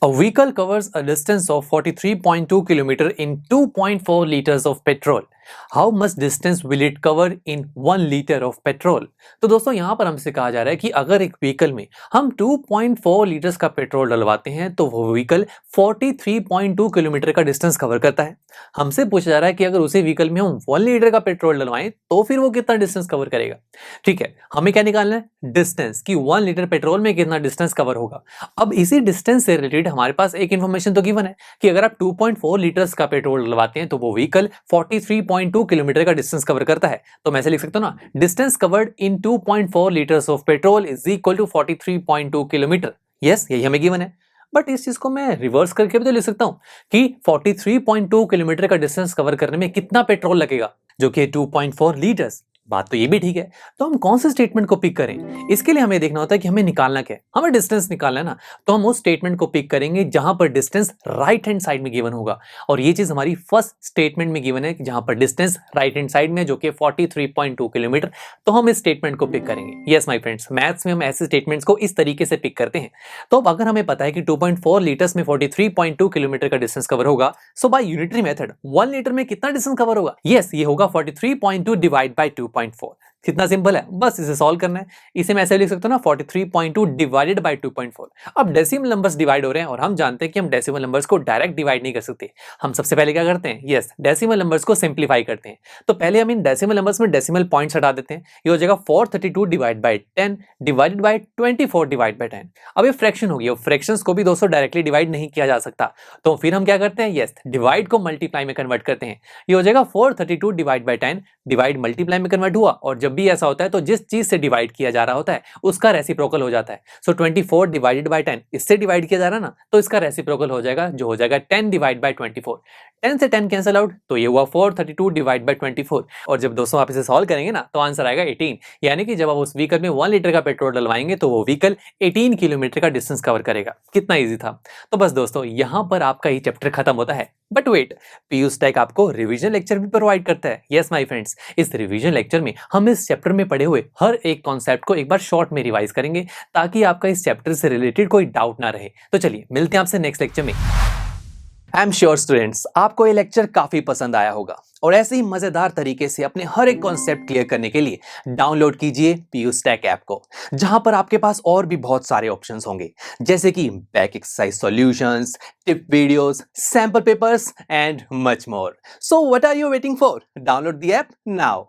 A vehicle covers a distance of 43.2 km in 2.4 liters of petrol. How much distance will it cover in 1 liter of petrol? तो दोस्तों यहाँ पर हमसे कहा जा रहा है कि अगर एक व्हीकल में हम 2.4 लीटर्स का पेट्रोल डलवाते हैं तो वो व्हीकल 43.2 किलोमीटर का डिस्टेंस कवर करता है। हमसे पूछा जा रहा है कि अगर उसी व्हीकल में हम 1 लीटर का पेट्रोल डलवाएं तो फिर वो कितना डिस्टेंस कवर करेगा। ठीक है, हमें क्या निकालना है? डिस्टेंस, कि 1 लीटर पेट्रोल में कितना डिस्टेंस कवर होगा। अब इसी डिस्टेंस से रिलेटेड हमारे पास एक इन्फॉर्मेशन तो गिवन है कि अगर आप 2.4 लीटर्स का पेट्रोल डलवाते हैं तो वो व्हीकल 43.2 किलोमीटर का डिस्टेंस कवर करता है। तो मैं ऐसे लिख सकता हूं ना, distance covered in 2.4 litres of petrol is equal to 43.2 kilometre. Yes, यही हमें गिवन है। बट इस चीज को मैं रिवर्स करके भी तो लिख सकता हूं कि 43.2 किलोमीटर का डिस्टेंस कवर करने में कितना पेट्रोल लगेगा, जो कि 2.4 लीटर्स। बात तो ये भी ठीक है। तो हम कौन से स्टेटमेंट को पिक करें? इसके लिए हमें देखना होता है कि हमें निकालना क्या है। हमें डिस्टेंस निकालना है ना, तो हम उस स्टेटमेंट को पिक करेंगे जहां पर डिस्टेंस राइट हैंड साइड में गिवन होगा। और ये चीज हमारी फर्स्ट स्टेटमेंट में गिवन है जहां पर डिस्टेंस राइट हैंड साइड में, जो कि 43.2 किलोमीटर। तो हम इस स्टेटमेंट को पिक करेंगे। यस माय फ्रेंड्स, मैथ्स में हम ऐसे स्टेटमेंट्स को इस तरीके से पिक करते हैं। तो अब अगर हमें पता है कि 2.4 लीटर्स में 43.2 किलोमीटर का डिस्टेंस कवर होगा, सो बाय यूनिटरी मेथड 1 लीटर में कितना डिस्टेंस कवर होगा? यस, ये होगा 43.2 डिवाइड बाय 2.4। कितना सिंपल है, बस इसे सॉल्व करना है। इसे मैं ऐसे लिख सकता हूं ना, 43.2 डिवाइडेड बाय 2.4। अब डेसिमल नंबर्स डिवाइड हो रहे हैं और हम जानते हैं कि हम डेसिमल नंबर्स को डायरेक्ट डिवाइड नहीं कर सकते। हम सबसे पहले क्या करते हैं? यस, डेसिमल नंबर्स को सिंप्लीफाई करते हैं। तो पहले हम इन डेसिमल नंबर्स में डेसिमल पॉइंट्स हटा देते हैं। ये हो जाएगा 432 divide by 10 divided by 24 divide by 10। अब ये फ्रैक्शन हो गई, फ्रैक्शंस को भी दोस्तों डायरेक्टली डिवाइड नहीं किया जा सकता। तो फिर हम क्या करते हैं? यस, डिवाइड को मल्टीप्लाई में कन्वर्ट करते हैं। ये हो जाएगा 432 डिवाइड बाय 10, डिवाइड मल्टीप्लाई में कन्वर्ट हुआ। और जब भी ऐसा होता है तो जिस चीज से डिवाइड किया जा रहा होता है उसका रेसिप्रोकल हो जाता है। सो 24 डिवाइडेड बाय 10 इससे डिवाइड किया जा रहा है ना, तो इसका रेसिप्रोकल हो जाएगा, जो हो जाएगा 10 डिवाइड बाय 24। 10 से 10 कैंसिल आउट, तो ये हुआ 432 डिवाइड बाय 24। और जब दोस्तों आप इसे सॉल्व करेंगे ना, तो आंसर आएगा 18। यानी कि जब आप उस व्हीकल में 1 लीटर का पेट्रोल डलवाएंगे तो वो व्हीकल 18 किलोमीटर का डिस्टेंस कवर करेगा। कितना ईजी था। तो बस दोस्तों, यहां पर आपका ये चैप्टर खत्म होता है। बट वेट, पीयूष टेक आपको रिवीजन लेक्चर भी प्रोवाइड करता है। यस माय फ्रेंड्स, इस रिवीजन लेक्चर में हम इस चैप्टर में पढ़े हुए हर एक कॉन्सेप्ट को एक बार शॉर्ट में रिवाइज करेंगे, ताकि आपका इस चैप्टर से रिलेटेड कोई डाउट ना रहे। तो चलिए मिलते हैं आपसे नेक्स्ट लेक्चर में। आई एम श्योर स्टूडेंट्स, आपको ये लेक्चर काफी पसंद आया होगा और ऐसे ही मजेदार तरीके से अपने हर एक कॉन्सेप्ट क्लियर करने के लिए डाउनलोड कीजिए पीयूष टेक ऐप को, जहां पर आपके पास और भी बहुत सारे ऑप्शंस होंगे, जैसे कि back exercise solutions, tip videos, sample papers and much more. So what are you waiting for? Download the app now.